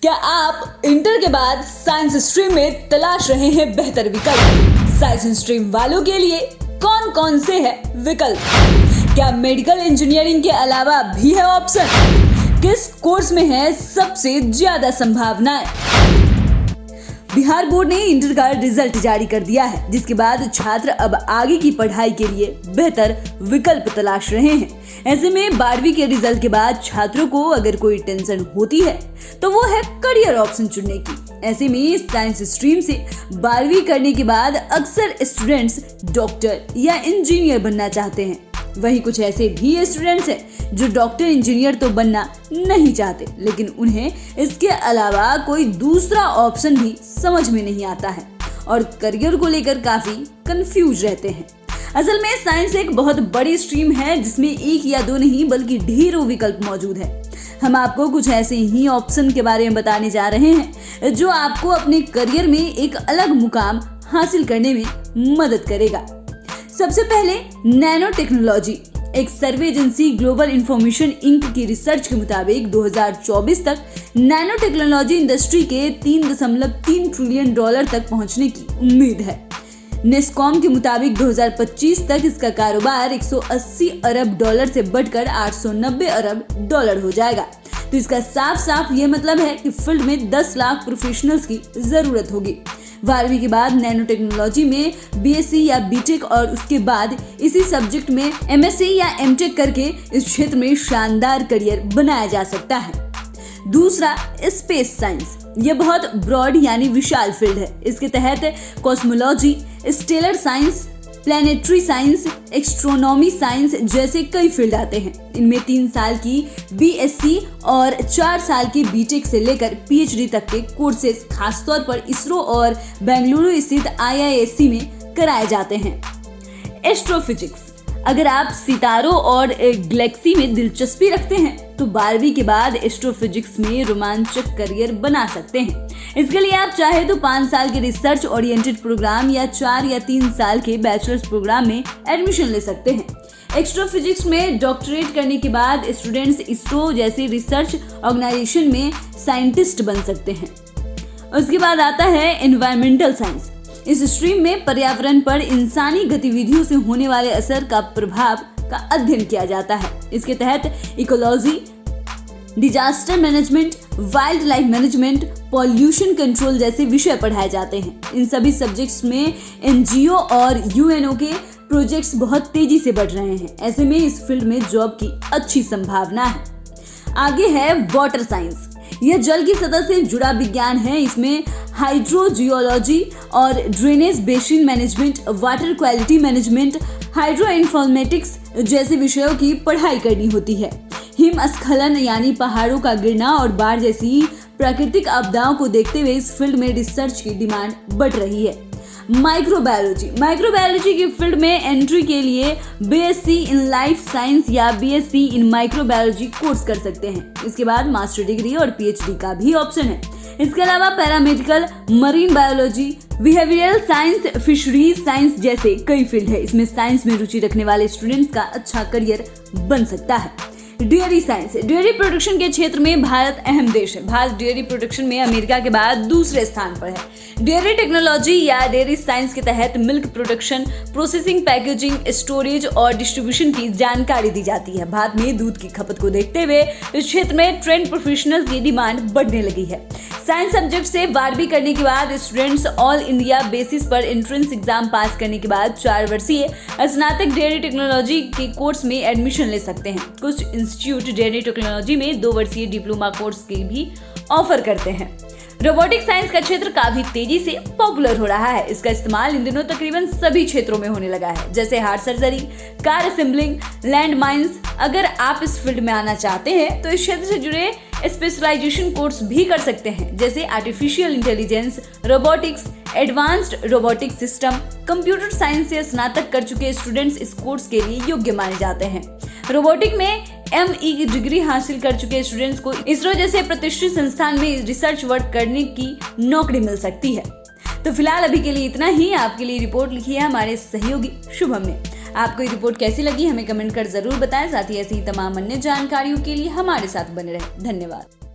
क्या आप इंटर के बाद साइंस स्ट्रीम में तलाश रहे हैं बेहतर विकल्प? साइंस स्ट्रीम वालों के लिए कौन कौन से है विकल्प? क्या मेडिकल इंजीनियरिंग के अलावा भी है ऑप्शन? किस कोर्स में है सबसे ज्यादा संभावनाएं? बिहार बोर्ड ने इंटर का रिजल्ट जारी कर दिया है, जिसके बाद छात्र अब आगे की पढ़ाई के लिए बेहतर विकल्प तलाश रहे हैं। ऐसे में 12वीं के रिजल्ट के बाद छात्रों को अगर कोई टेंशन होती है तो वो है करियर ऑप्शन चुनने की। ऐसे में साइंस स्ट्रीम से 12वीं करने के बाद अक्सर स्टूडेंट्स डॉक्टर या इंजीनियर बनना चाहते हैं। वहीं कुछ ऐसे भी स्टूडेंट्स हैं जो डॉक्टर इंजीनियर तो बनना नहीं चाहते, लेकिन उन्हें इसके अलावा कोई दूसरा ऑप्शन भी समझ में नहीं आता है और करियर को लेकर काफी कंफ्यूज रहते हैं। असल में साइंस एक बहुत बड़ी स्ट्रीम है जिसमें एक या दो नहीं बल्कि ढेरों विकल्प मौजूद है। हम आपको कुछ ऐसे ही ऑप्शन के बारे में बताने जा रहे हैं जो आपको अपने करियर में एक अलग मुकाम हासिल करने में मदद करेगा। सबसे पहले नैनो टेक्नोलॉजी। एक सर्वे एजेंसी ग्लोबल इंफॉर्मेशन इंक की रिसर्च के मुताबिक 2024 तक नैनो टेक्नोलॉजी इंडस्ट्री के 3.3 ट्रिलियन डॉलर तक पहुंचने की उम्मीद है। नेस्कॉम के मुताबिक 2025 तक इसका कारोबार 180 अरब डॉलर से बढ़कर 890 अरब डॉलर हो जाएगा। तो इसका साफ साफ ये मतलब है कि फील्ड में 10 लाख प्रोफेशनल्स की जरूरत होगी। 12वीं के बाद नैनो टेक्नोलॉजी में बीएससी या बीटेक और उसके बाद इसी सब्जेक्ट में एमएससी या एमटेक करके इस क्षेत्र में शानदार करियर बनाया जा सकता है। दूसरा, स्पेस साइंस। यह बहुत ब्रॉड यानी विशाल फील्ड है। इसके तहत cosmology, stellar science, planetary science, astronomy science जैसे कई फील्ड आते हैं। इनमें 3 साल की बीएससी और 4 साल की बीटेक से लेकर पीएचडी तक के कोर्सेज खासतौर पर इसरो और बेंगलुरु स्थित आईआईएससी में कराए जाते हैं। एस्ट्रोफिजिक्स। अगर आप सितारों और गैलेक्सी में दिलचस्पी रखते हैं तो 12वीं के बाद एस्ट्रोफिजिक्स में रोमांचक करियर बना सकते हैं। इसके लिए आप चाहे तो 5 साल के रिसर्च ओरिएंटेड प्रोग्राम या 4 या 3 साल के बैचलर्स प्रोग्राम में एडमिशन ले सकते हैं। एस्ट्रोफिजिक्स में डॉक्टरेट करने के बाद स्टूडेंट्स इसरो जैसी रिसर्च ऑर्गेनाइजेशन में साइंटिस्ट बन सकते हैं। उसके बाद आता है एनवायरमेंटल साइंस। इस स्ट्रीम में पर्यावरण पर इंसानी गतिविधियों से होने वाले असर का प्रभाव का अध्ययन किया जाता है। इसके तहत ecology, disaster management, wild life management, pollution control जैसे विषय पढ़ाए जाते हैं। इन सभी सब्जेक्ट्स में एनजीओ और यूएनओ के प्रोजेक्ट्स बहुत तेजी से बढ़ रहे हैं। ऐसे में इस फील्ड में जॉब की अच्छी संभावना है। आगे है वाटर साइंस। यह जल की सतह से जुड़ा विज्ञान है। इसमें हाइड्रोजियोलॉजी और drainage basin management, water quality management, hydro informatics जैसे विषयों की पढ़ाई करनी होती है। हिमस्खलन यानी पहाड़ों का गिरना और बाढ़ जैसी प्राकृतिक आपदाओं को देखते हुए इस फील्ड में रिसर्च की डिमांड बढ़ रही है। माइक्रोबायोलॉजी की फील्ड में एंट्री के लिए बीएससी इन लाइफ साइंस या बीएससी इन माइक्रोबायोलॉजी कोर्स कर सकते हैं। इसके बाद मास्टर डिग्री और पीएचडी का भी ऑप्शन है। इसके अलावा paramedical, marine biology, behavioural science, fisheries science जैसे कई फील्ड है। इसमें साइंस में रुचि रखने वाले स्टूडेंट्स का अच्छा करियर बन सकता है। Dairy science. डेयरी प्रोडक्शन के क्षेत्र में भारत अहम देश है। भारत डेयरी प्रोडक्शन में अमेरिका के बाद दूसरे स्थान पर है। डेयरी टेक्नोलॉजी या डेयरी साइंस के तहत milk production, processing, packaging, storage और डिस्ट्रीब्यूशन की जानकारी दी जाती है। भारत में दूध की खपत को देखते हुए इस क्षेत्र में ट्रेंड प्रोफेशनल्स की डिमांड बढ़ने लगी है। साइंस सब्जेक्ट से 12वीं करने के बाद स्टूडेंट्स ऑल इंडिया बेसिस पर एंट्रेंस एग्जाम पास करने के बाद 4 वर्षीय स्नातक डेयरी टेक्नोलॉजी के कोर्स में एडमिशन ले सकते हैं। कुछ इंस्टीट्यूट डेयरी टेक्नोलॉजी में 2 वर्षीय डिप्लोमा कोर्स की भी ऑफर करते हैं। रोबोटिक साइंस का क्षेत्र काफी तेजी से पॉपुलर हो रहा है। इसका इस्तेमाल इन दिनों तकरीबन सभी क्षेत्रों में होने लगा है, जैसे heart surgery, car assembling, land mines. अगर आप इस फील्ड में आना चाहते हैं तो इस क्षेत्र से जुड़े स्पेशलाइजेशन कोर्स भी कर सकते हैं, जैसे artificial intelligence, robotics, advanced robotic system. Computer science से स्नातक कर चुके स्टूडेंट्स इस कोर्स के लिए योग्य माने जाते हैं। रोबोटिक में एमई की डिग्री हासिल कर चुके स्टूडेंट्स को इसरो जैसे प्रतिष्ठित संस्थान में रिसर्च वर्क करने की नौकरी मिल सकती है। तो फिलहाल अभी के लिए इतना ही। आपके लिए रिपोर्ट लिखी है हमारे सहयोगी शुभम ने। आपको ये रिपोर्ट कैसी लगी हमें कमेंट कर जरूर बताएं। साथ ही ऐसी तमाम अन्य जानकारियों के लिए हमारे साथ बने रहें। धन्यवाद।